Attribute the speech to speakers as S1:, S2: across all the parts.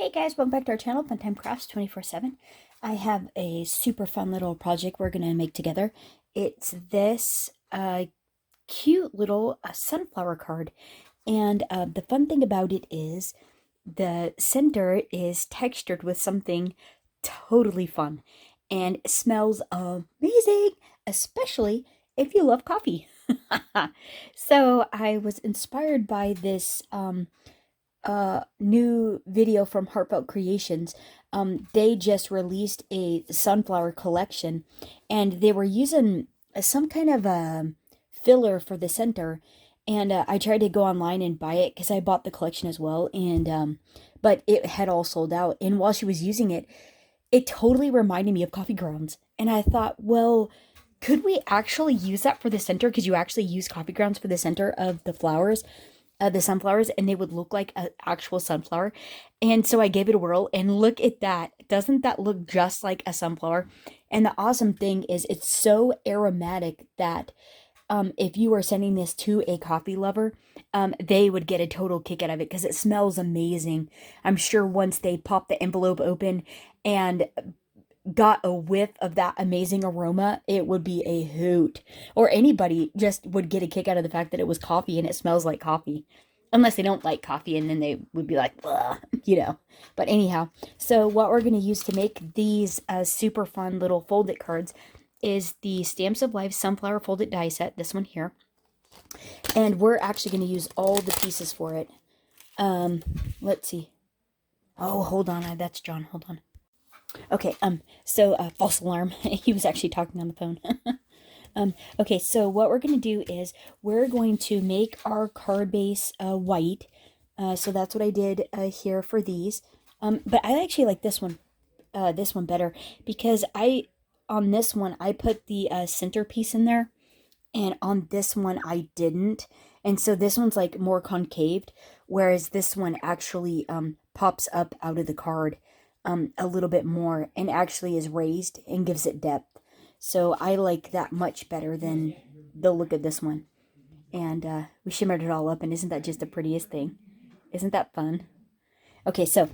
S1: Hey guys, welcome back to our channel, Funtime Crafts 24/7. I have a super fun little project we're going to make together. It's this cute little sunflower card. And the fun thing about it is the center is textured with something totally fun. And it smells amazing, especially if you love coffee. So I was inspired by this new video from Heartfelt Creations. They just released a sunflower collection, and they were using some kind of a filler for the center. And I tried to go online and buy it because I bought the collection as well, and but it had all sold out. And while she was using it, it totally reminded me of coffee grounds. And I thought, well, could we actually use that for the center? Because you actually use coffee grounds for the center of the flowers, the sunflowers, and they would look like an actual sunflower. And so I gave it a whirl, and look at that. Doesn't that look just like a sunflower? And the awesome thing is it's so aromatic that if you were sending this to a coffee lover, they would get a total kick out of it because it smells amazing. I'm sure once they pop the envelope open and got a whiff of that amazing aroma, it would be a hoot. Or anybody just would get a kick out of the fact that it was coffee and it smells like coffee. Unless they don't like coffee, and then they would be like, ugh, you know. But anyhow, so what we're going to use to make these super fun little folded cards is the Stamps of Life Sunflower Folded Die Set, this one here. And we're actually going to use all the pieces for it. Let's see. Oh, hold on, that's John, hold on. Okay, so, false alarm. He was actually talking on the phone. Okay, so what we're going to do is we're going to make our card base white. So that's what I did here for these. But I actually like this one better because on this one, I put the centerpiece in there, and on this one, I didn't. And so this one's like more concaved, whereas this one actually pops up out of the card a little bit more and actually is raised and gives it depth. So I like that much better than the look of this one. And we shimmered it all up, and isn't that just the prettiest thing? Isn't that fun? Okay, so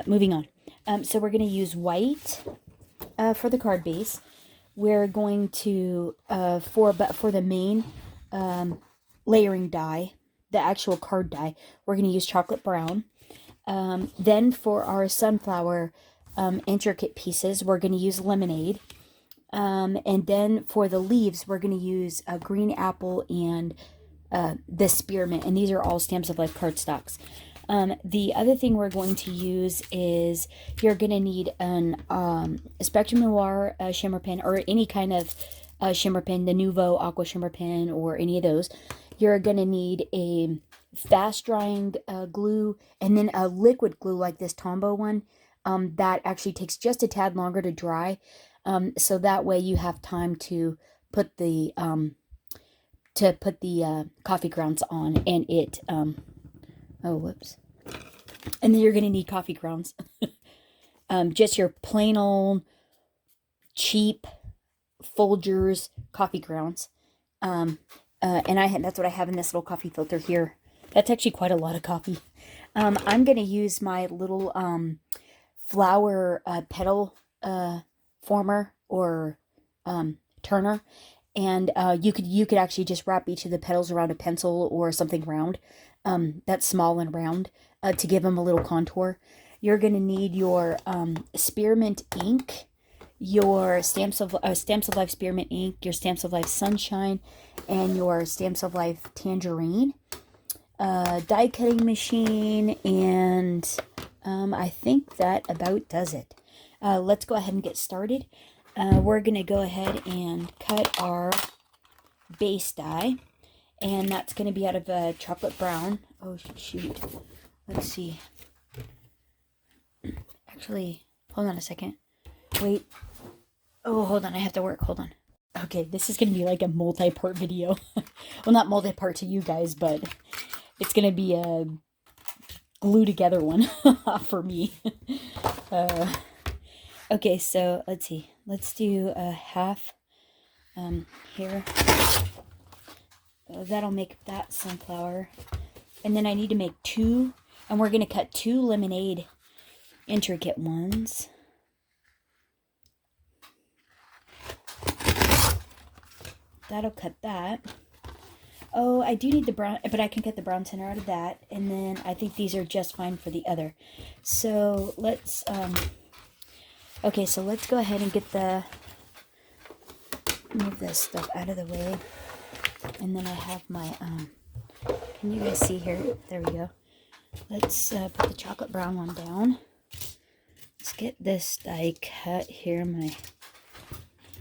S1: moving on. So we're going to use white for the card base. We're going to, for the main layering die, the actual card die, we're going to use chocolate brown. Then for our sunflower intricate pieces, we're going to use lemonade. And then for the leaves, we're going to use a green apple and the spearmint. And these are all Stamps of Life cardstocks. The other thing we're going to use is you're going to need a Spectrum Noir shimmer pen, or any kind of shimmer pen, the Nuvo Aqua shimmer pen, or any of those. You're going to need a fast drying glue, and then a liquid glue like this Tombow one that actually takes just a tad longer to dry, so that way you have time to put the coffee grounds on, and it oh whoops, and then you're going to need coffee grounds. Just your plain old cheap Folgers coffee grounds. And that's what I have in this little coffee filter here. That's actually quite a lot of coffee. I'm going to use my little flower petal former, or turner. And you could actually just wrap each of the petals around a pencil or something round that's small and round to give them a little contour. You're going to need your spearmint ink, your Stamps of Life spearmint ink, your Stamps of Life sunshine, and your Stamps of Life tangerine, die cutting machine, and I think that about does it. Let's go ahead and get started. We're going to go ahead and cut our base die, and that's going to be out of chocolate brown. Oh, shoot. Let's see. Actually, hold on a second. Wait. Oh, hold on. I have to work. Hold on. Okay, this is going to be like a multi-part video. Well, not multi-part to you guys, but it's going to be a glue together one for me. Okay, so let's see. Let's do a half here. That'll make that sunflower. And then I need to make two, and we're going to cut two lemonade intricate ones. That'll cut that. Oh, I do need the brown, but I can get the brown center out of that. And then I think these are just fine for the other. So let's, okay, so let's go ahead and get the, move this stuff out of the way. And then I have my, can you guys see here? There we go. Let's put the chocolate brown one down. Let's get this die cut here, my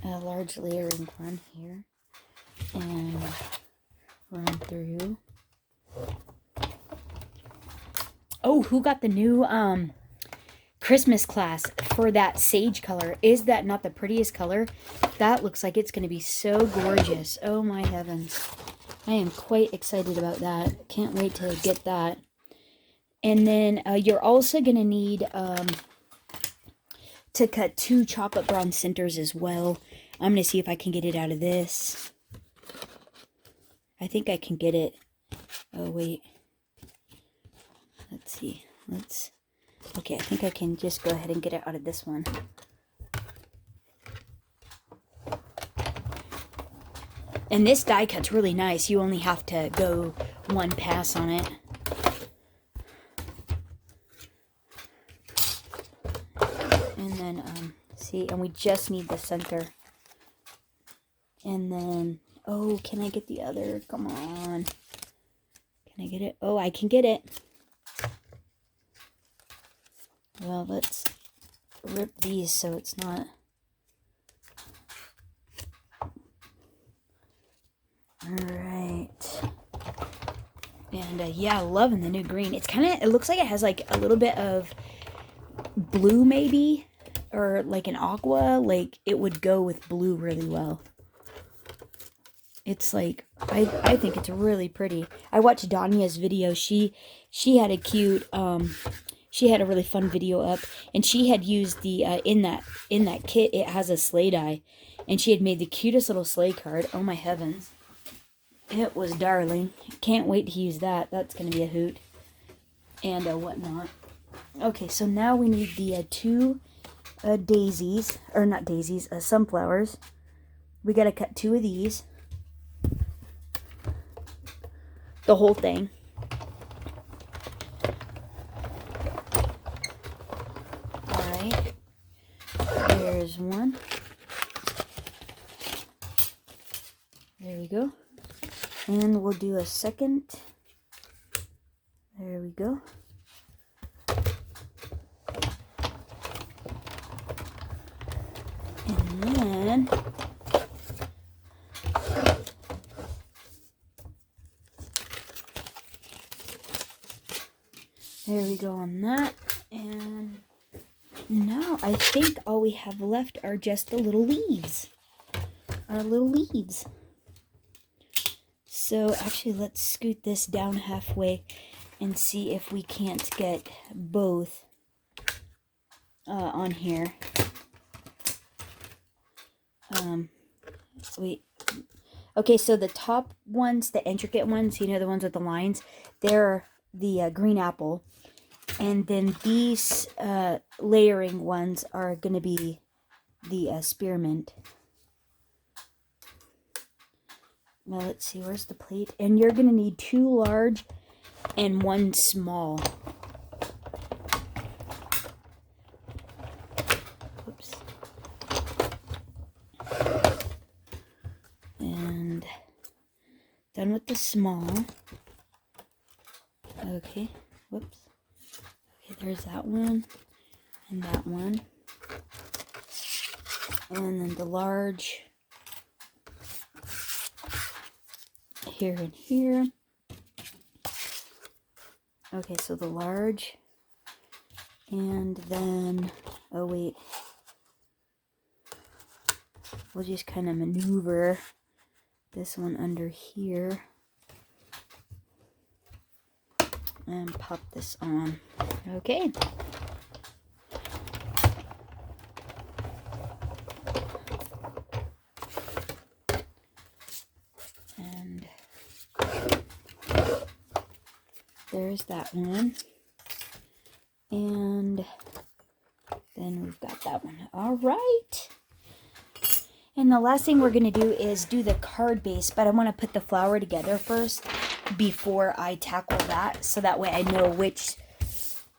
S1: large layering one here. And run through. Oh, who got the new Christmas class for that sage color? Is that not the prettiest color? That looks like it's going to be so gorgeous. Oh my heavens. I am quite excited about that. Can't wait to get that. And then you're also going to need to cut 2 chocolate brown centers as well. I'm going to see if I can get it out of this. I think I can get it. Oh, wait. Let's see. Okay, I think I can just go ahead and get it out of this one. And this die cut's really nice. You only have to go 1 pass on it. And then, see, and we just need the center. And then, oh, can I get the other? Come on. Can I get it? Oh, I can get it. Well, let's rip these so it's not. Alright. And yeah, loving the new green. It's kind of, it looks like it has like a little bit of blue maybe. Or like an aqua. Like it would go with blue really well. It's like, I think it's really pretty. I watched Dania's video. She had a cute, she had a really fun video up, and she had used the, in that kit, it has a sleigh die, and she had made the cutest little sleigh card. Oh my heavens. It was darling. Can't wait to use that. That's going to be a hoot. And whatnot. Okay, so now we need the 2 daisies, or not daisies, sunflowers. We got to cut 2 of these. The whole thing. Alright. There's one. There we go. And we'll do a second. There we go. And then there we go on that. And now I think all we have left are just the little leaves. Our little leaves. So actually let's scoot this down halfway and see if we can't get both on here. Wait. Okay, so the top ones, the intricate ones, you know, the ones with the lines, they're the green apple. And then these layering ones are going to be the spearmint. Now let's see, where's the plate? And you're going to need 2 large and 1 small. Oops. And done with the small. Okay, whoops. Okay, there's that one and that one. And then the large here and here. Okay, so the large, and then, oh wait, we'll just kind of maneuver this one under here and pop this on. Okay. And there's that one. And Then we've got that one. All right. And the last thing we're going to do is do the card base, but I want to put the flower together first before I tackle that, so that way I know which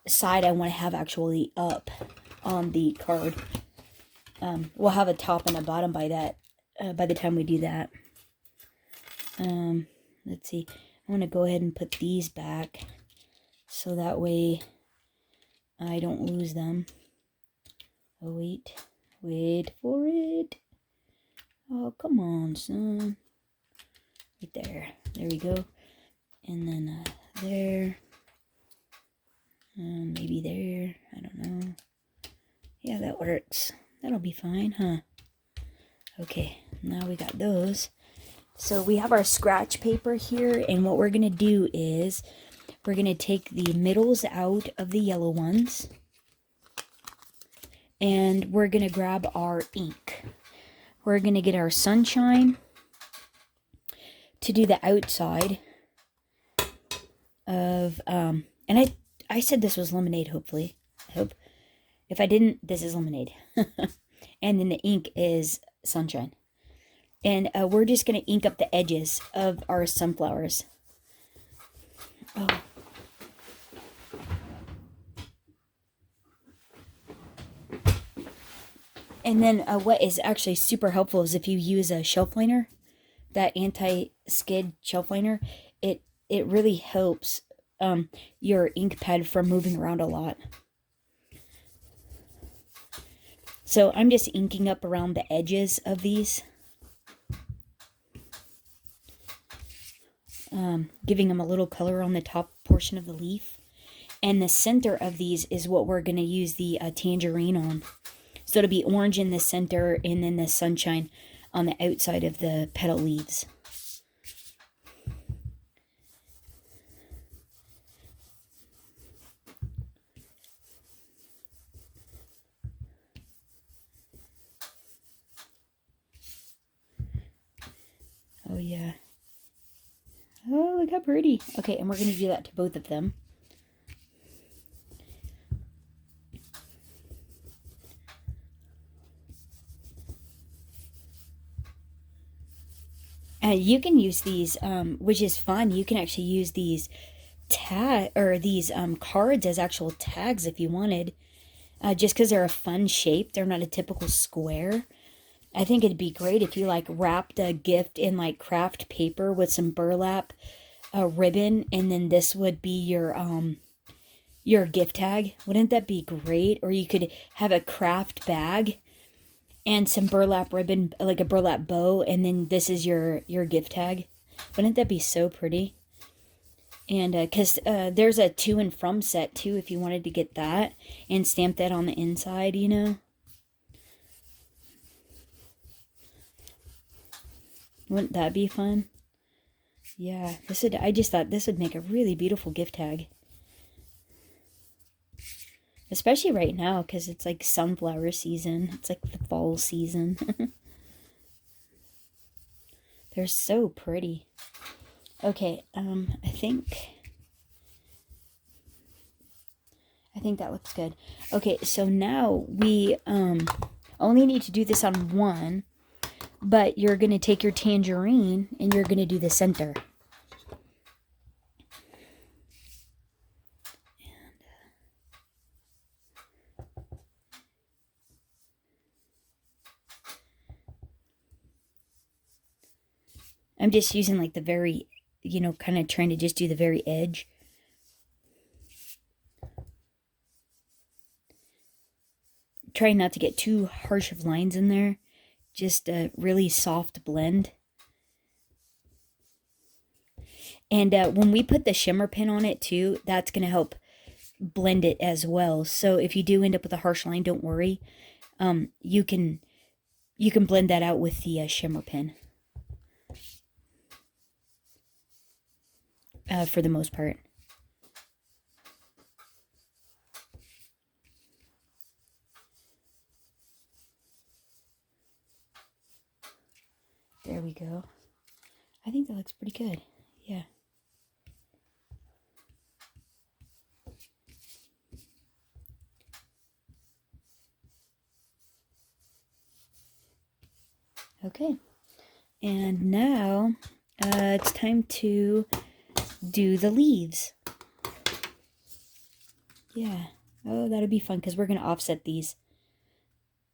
S1: side I want to have actually up on the card. We'll have a top and a bottom by the time we do that. Let's see. I want to go ahead and put these back so that way I don't lose them. Oh, wait for it. Oh, come on, son. Right there. There we go. And then there. Maybe there. I don't know. Yeah, that works. That'll be fine, huh? Okay, now we got those. So we have our scratch paper here, and what we're going to do is we're going to take the middles out of the yellow ones, and we're going to grab our ink. We're going to get our sunshine to do the outside of, and I said this was lemonade, hopefully. I hope. If I didn't, this is lemonade. And then the ink is sunshine. And we're just going to ink up the edges of our sunflowers. Oh. And then what is actually super helpful is if you use a shelf liner, that anti-skid shelf liner, it really helps your ink pad from moving around a lot. So I'm just inking up around the edges of these. Giving them a little color on the top portion of the leaf. And the center of these is what we're going to use the tangerine on. So it'll be orange in the center and then the sunshine on the outside of the petal leaves. Oh, yeah. Oh, look how pretty. Okay, and we're going to do that to both of them. You can use these, which is fun. You can actually use these cards as actual tags if you wanted. Just because they're a fun shape. They're not a typical square. I think it'd be great if you like wrapped a gift in like craft paper with some burlap ribbon, and then this would be your gift tag. Wouldn't that be great? Or you could have a craft bag and some burlap ribbon, like a burlap bow, and then this is your gift tag. Wouldn't that be so pretty? And because there's a to and from set too, if you wanted to get that and stamp that on the inside, you know. Wouldn't that be fun? Yeah, I just thought this would make a really beautiful gift tag. Especially right now, because it's like sunflower season. It's like the fall season. They're so pretty. Okay, I think that looks good. Okay, so now we only need to do this on one, but you're going to take your tangerine and you're going to do the center. I'm just using like the very, kind of trying to just do the very edge. Trying not to get too harsh of lines in there. Just a really soft blend. And when we put the shimmer pin on it too, that's going to help blend it as well. So if you do end up with a harsh line, don't worry. You can blend that out with the shimmer pin. For the most part. There we go. I think that looks pretty good. Yeah. Okay. And now it's time to do the leaves. Yeah. Oh, that'll be fun because we're going to offset these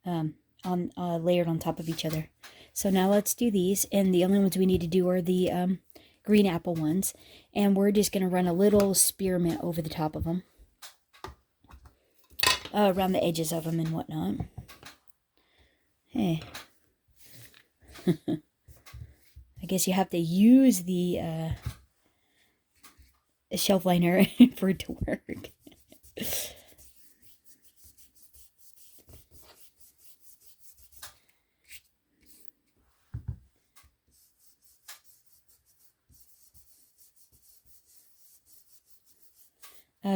S1: layered on top of each other. So now let's do these. And the only ones we need to do are the green apple ones. And we're just going to run a little spearmint over the top of them. Around the edges of them and whatnot. Hey. I guess you have to use the shelf liner for it to work.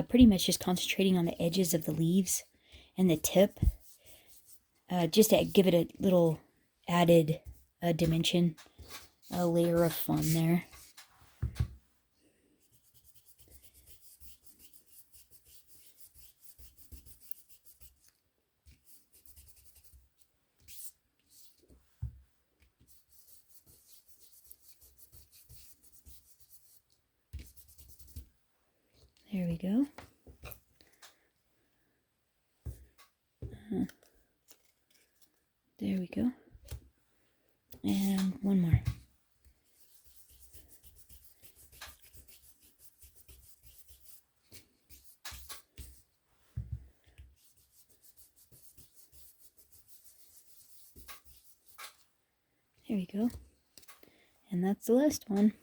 S1: Pretty much just concentrating on the edges of the leaves and the tip. Just to give it a little added dimension, a layer of fun there. There we go. There we go. And one more. There we go. And that's the last one.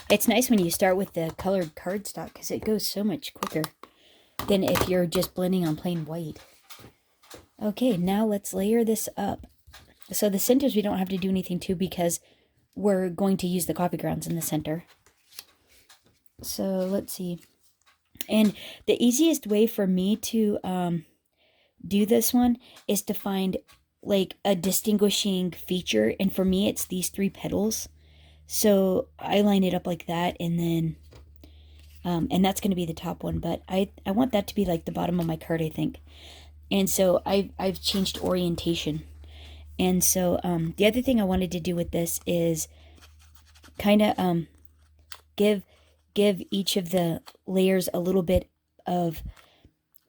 S1: It's nice when you start with the colored cardstock because it goes so much quicker than if you're just blending on plain white. Okay, now let's layer this up. So the centers we don't have to do anything to because we're going to use the coffee grounds in the center. So let's see. And the easiest way for me to do this one is to find like a distinguishing feature. And for me, it's these 3 petals. So I line it up like that, and then and that's going to be the top one. But I want that to be like the bottom of my card, I think. And so I've changed orientation. And so the other thing I wanted to do with this is kind of give each of the layers a little bit of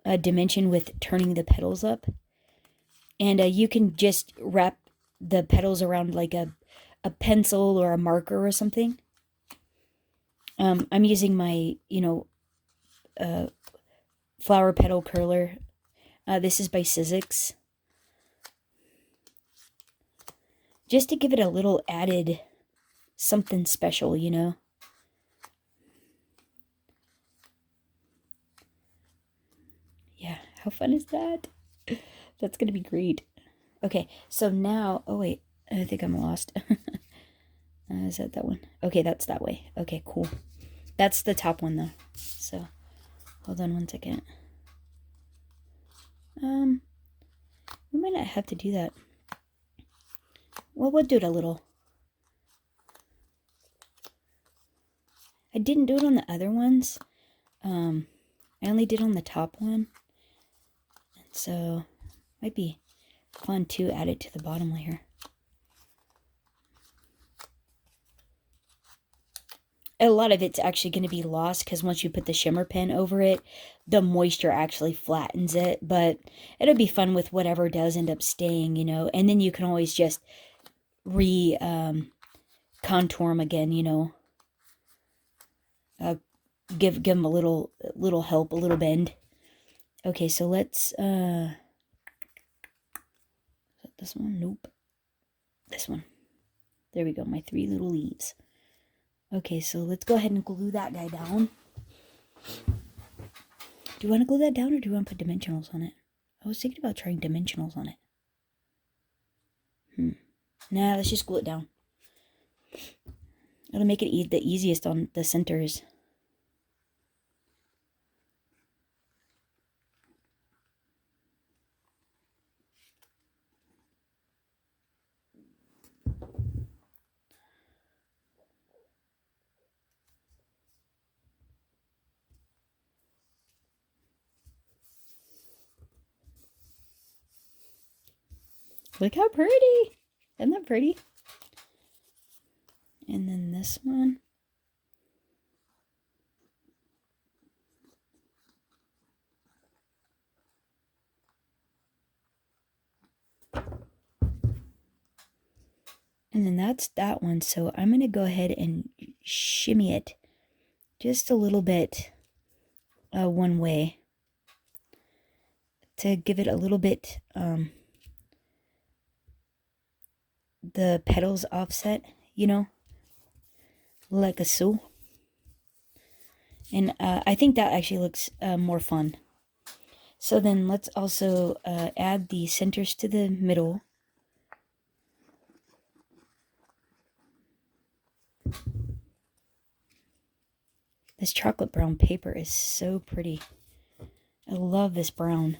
S1: a dimension with turning the petals up. And you can just wrap the petals around like a pencil or a marker or something. I'm using my, flower petal curler. This is by Sizzix. Just to give it a little added something special, you know. Yeah, how fun is that? That's going to be great. Okay, so now, oh wait, I think I'm lost. Is that one? Okay, that's that way. Okay, cool. That's the top one though. So, hold on one second. We might not have to do that. Well, we'll do it a little. I didn't do it on the other ones. I only did on the top one. And so, might be fun to add it to the bottom layer. A lot of it's actually going to be lost because once you put the shimmer pen over it, the moisture actually flattens it. But it'll be fun with whatever does end up staying, you know. And then you can always just contour them again, you know. Give them a little help, a little bend. Okay, so let's, is that this one? Nope. This one. There we go, my 3 little leaves. Okay, so let's go ahead and glue that guy down. Do you want to glue that down or do you want to put dimensionals on it? I was thinking about trying dimensionals on it. Nah, let's just glue it down. It'll make it the easiest on the centers. Look how pretty. Isn't that pretty? And then this one. And then that's that one. So I'm going to go ahead and shimmy it just a little bit one way to give it a little bit the petals offset, you know, like a so. And I think that actually looks more fun. So then let's also add the centers to the middle. This chocolate brown paper is so pretty. I love this brown.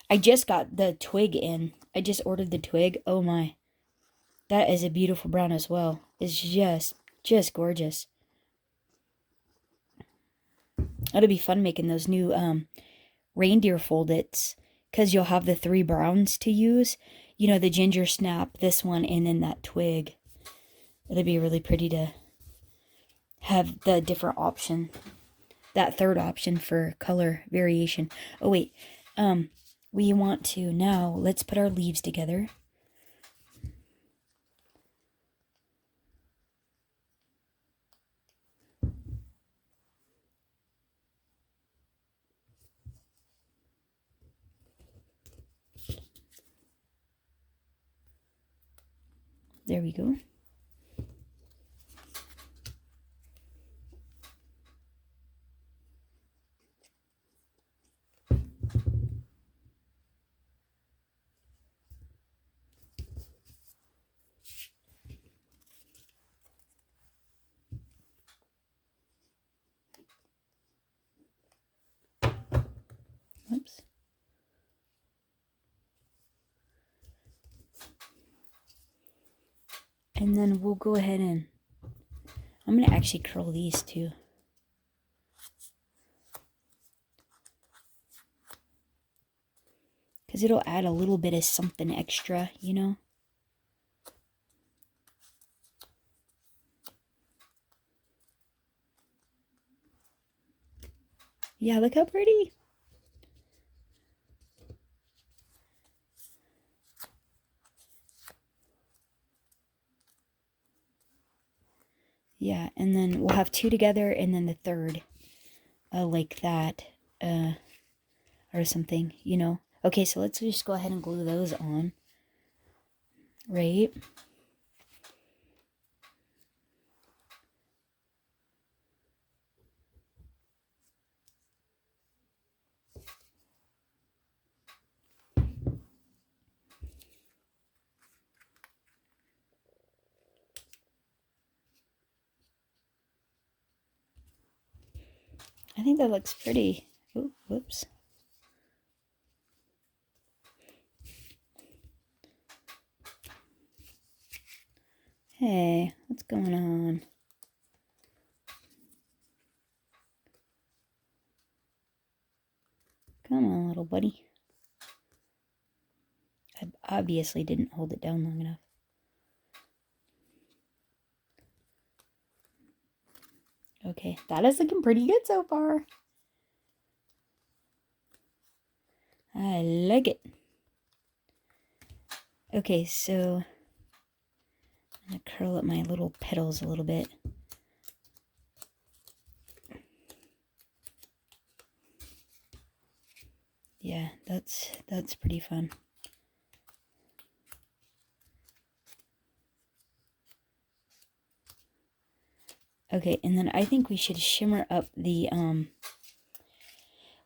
S1: I just got the twig in. I just ordered the twig. Oh my. That is a beautiful brown as well. It's just gorgeous. It'll be fun making those new reindeer foldits, because you'll have the 3 browns to use. You know, the ginger snap, this one, and then that twig. It'll be really pretty to have the different option, that third option for color variation. Oh wait, we want to now, let's put our leaves together. There we go. Whoops. And then we'll go ahead and I'm going to actually curl these too. Because it'll add a little bit of something extra, you know? Yeah, look how pretty. Yeah, and then we'll have 2 together and then the third like that or something, you know. Okay, so let's just go ahead and glue those on. Right? I think that looks pretty. Ooh, whoops. Hey, what's going on? Come on, little buddy. I obviously didn't hold it down long enough. Okay, that is looking pretty good so far. I like it. Okay, so I'm going to curl up my little petals a little bit. Yeah, that's pretty fun. Okay, and then I think we should shimmer up the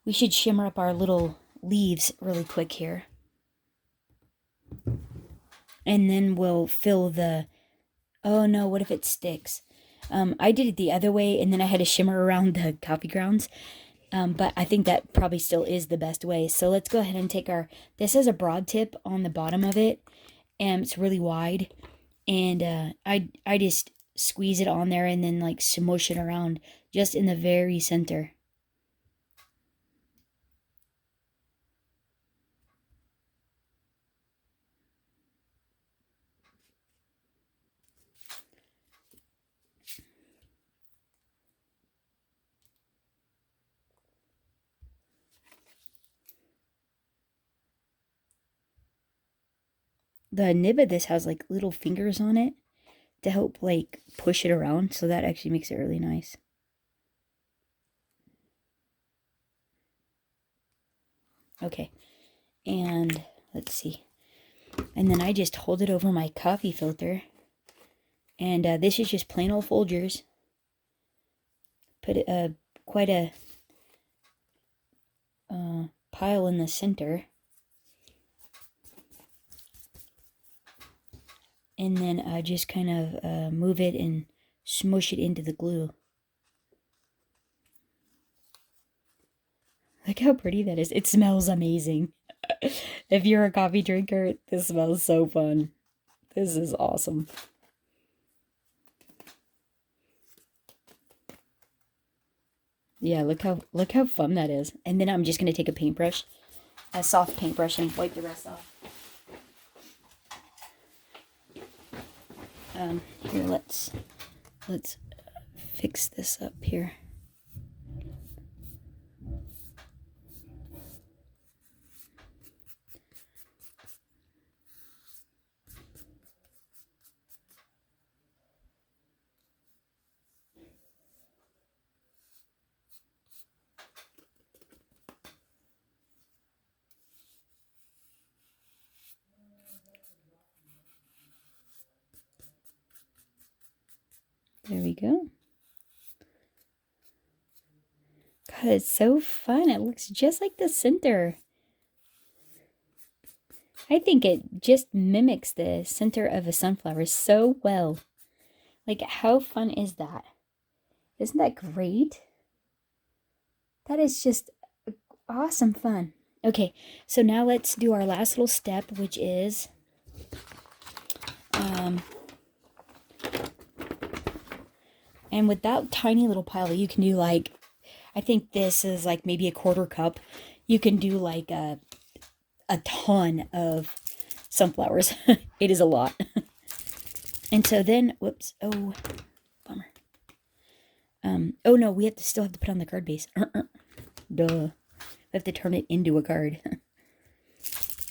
S1: we should shimmer up our little leaves really quick here. And then we'll fill the, oh no, what if it sticks? I did it the other way, and then I had to shimmer around the coffee grounds. But I think that probably still is the best way. So let's go ahead and take our, this has a broad tip on the bottom of it, and it's really wide. And I just squeeze it on there and then like smush it around just in the very center. the nib of this has like little fingers on it to help like push it around, so that actually makes it really nice. Okay, and let's see. And then I just hold it over my coffee filter. And this is just plain old Folgers. Put quite a pile in the center. And then just kind of move it and smush it into the glue. Look how pretty that is. It smells amazing. If you're a coffee drinker, this smells so fun. This is awesome. Yeah, look how fun that is. And then I'm just gonna take a paintbrush, a soft paintbrush, and wipe the rest off. Here, let's fix this up here. There we go. God, it's so fun. It looks just like the center. I think it just mimics the center of a sunflower so well. Like, how fun is that? Isn't that great? That is just awesome fun. Okay, so now let's do our last little step, which is and with that tiny little pile, you can do like, I think this is like maybe a 1/4 cup. You can do like a ton of sunflowers. It is a lot. And so then, whoops, oh, bummer. Oh no, we still have to put on the card base. Duh. We have to turn it into a card.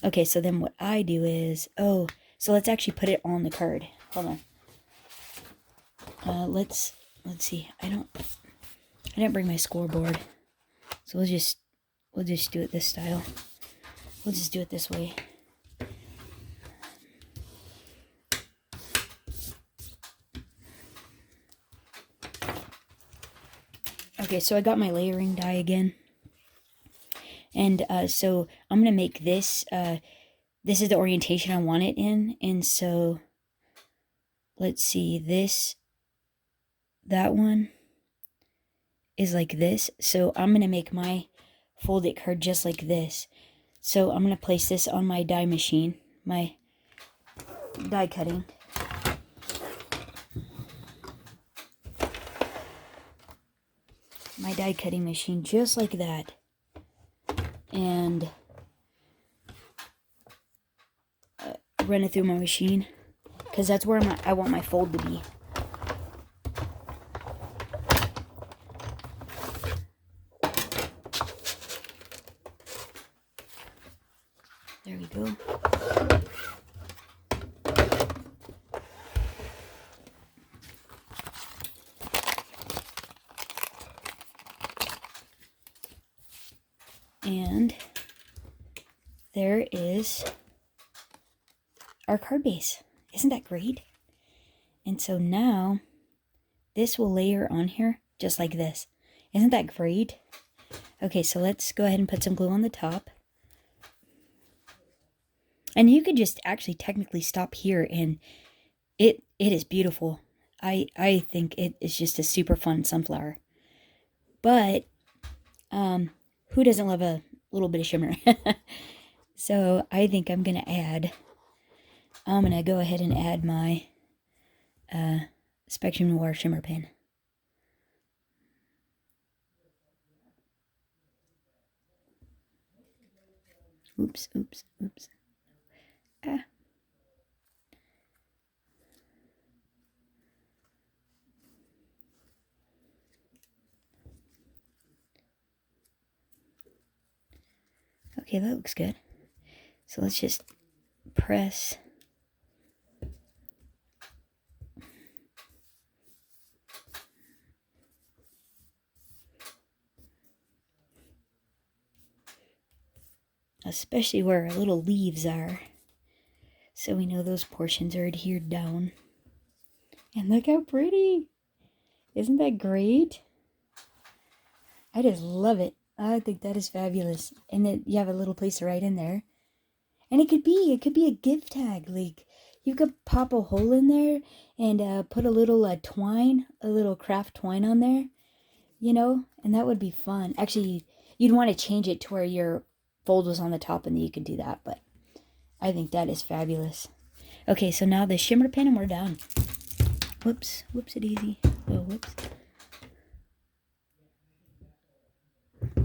S1: Okay, so then what I do is, so let's actually put it on the card. Hold on. Let's see. I didn't bring my scoreboard, so we'll just do it this style. We'll just do it this way. Okay, so I got my layering die again. And so I'm going to make this, this is the orientation I want it in. And so, let's see, that one is like this. So I'm going to make my fold-it card just like this. So I'm going to place this on my die machine, my die cutting. My die cutting machine, just like that. And run it through my machine, because that's where I want my fold to be. There we go. And there is our card base. Isn't that great? And so now this will layer on here just like this. Isn't that great? Okay, so let's go ahead and put some glue on the top. And you could just actually technically stop here, and it is beautiful. I think it is just a super fun sunflower. But who doesn't love a little bit of shimmer? So I think I'm gonna go ahead and add my Spectrum Noir shimmer pen. Oops. Ah. Okay, that looks good. So let's just press especially where our little leaves are. So we know those portions are adhered down. And look how pretty! Isn't that great? I just love it. I think that is fabulous. And then you have a little place to write in there. And it could be a gift tag. Like, you could pop a hole in there and put a little twine, a little craft twine on there, you know? And that would be fun. Actually, you'd want to change it to where your fold was on the top and then you could do that. But I think that is fabulous. Okay, so now the shimmer pen and we're done. Whoops, whoops-a-daisy. Oh, whoops.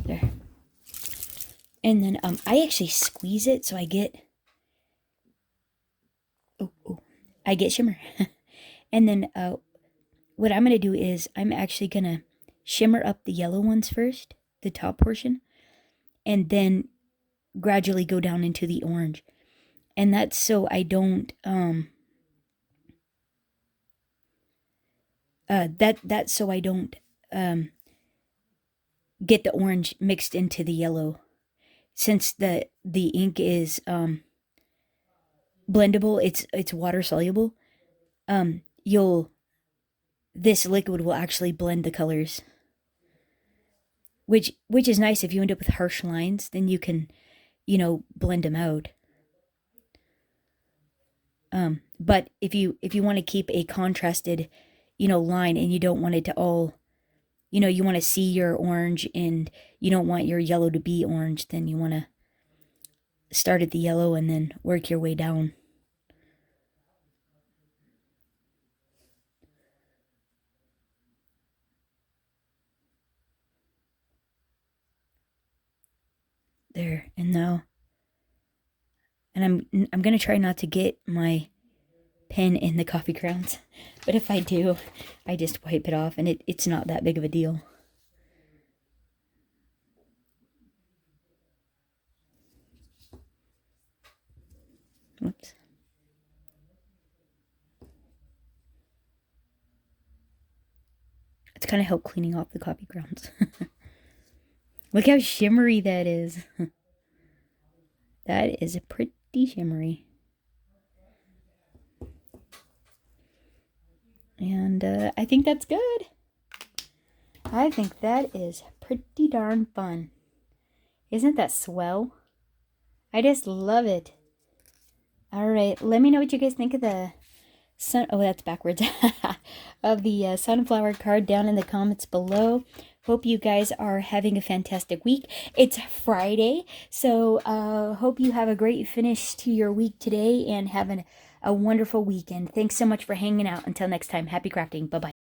S1: There. And then I actually squeeze it so I get I get shimmer. And then what I'm going to do is I'm actually going to shimmer up the yellow ones first, the top portion, and then gradually go down into the orange. And that's so I don't that's so I don't get the orange mixed into the yellow. Since the ink is blendable, it's water soluble. This liquid will actually blend the colors, which is nice. If you end up with harsh lines, then you can, blend them out. But if you want to keep a contrasted, line, and you don't want it to all, you want to see your orange and you don't want your yellow to be orange, then you want to start at the yellow and then work your way down. There, and now, and I'm gonna try not to get my pen in the coffee grounds, but if I do, I just wipe it off, and it's not that big of a deal. Whoops. It's kind of help cleaning off the coffee grounds. Look how shimmery that is. That is pretty shimmery. And I think that's good. I think that is pretty darn fun. Isn't that swell? I just love it. All right, let me know what you guys think of the that's backwards. Of the sunflower card down in the comments below. Hope you guys are having a fantastic week. It's Friday, so hope you have a great finish to your week today and having a wonderful weekend. Thanks so much for hanging out. Until next time, happy crafting. Bye-bye.